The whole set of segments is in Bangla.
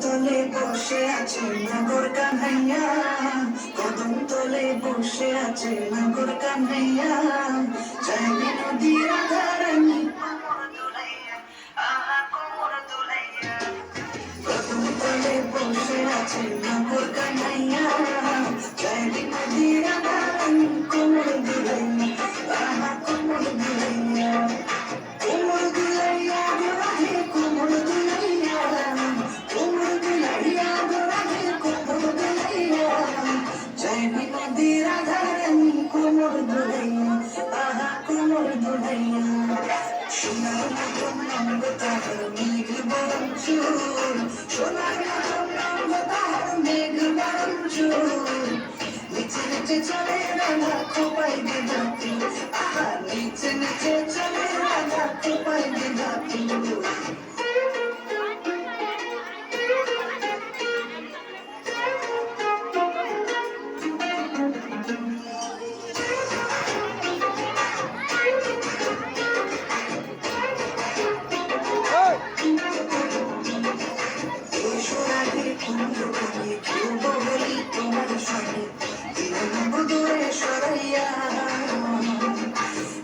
তলে বসে আছে নগর কান্হাইয়া, কদম তলে বসে আছে নগর কান্হাইয়া, চাইবে নদীর ধারানি কদম তলে বসে আছে নগর কান্হাইয়া, চাইবে নদীর ধারানি কোমর দুলাইয়া, আহা কোমর দুলাইয়া, কোমর দুলাইয়া গোরাহে কোমর দুলাইয়া, কোমর দুলাইয়া গোরাহে কোমর দুলাইয়া, চাইবে নদীর ধারানি কোমর দুলাইয়া, আহা কোমর দুলাইয়া। সোনার মতন রঙ তাহার মেঘ বরণ চুল, সোনার মতন রঙ তাহার মেঘ বরণ চুল, নিচে নিচে চলে রাধা খোপাই বিধাতি, আহা নিচে নিচে চলে রাধা খোপাই বিধাতি। তোমার সঙ্গে দূরে সরাইয়া,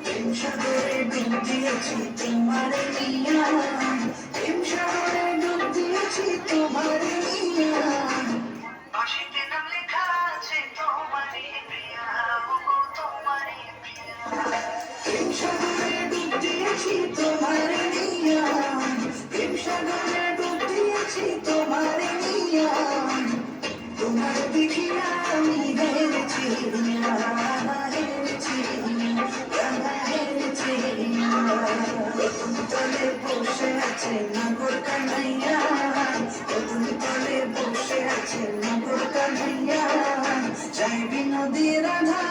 প্রেম সাগরে ডুব দিয়েছি তোমার নিয়া, প্রেম সাগরে ডুব দিয়েছি তোমার নিয়া, বাঁশিতে নাম লেখা আছে তোমারই প্রিয়া, তোমারই প্রিয়া, প্রেম সাগরে ডুব দিয়েছি তোমার নিয়া, প্রেম সাগরে ডুব দিয়েছি তোমার নিয়া, তোমার দেখিয়া আমি হেরেছি হেরেছি হেরেছি। কদম তলে বসে আছে নগর কান্হাইয়া, কদম তলে বসে আছে নগর কান্হাইয়া, চাইবি নদীর রাধা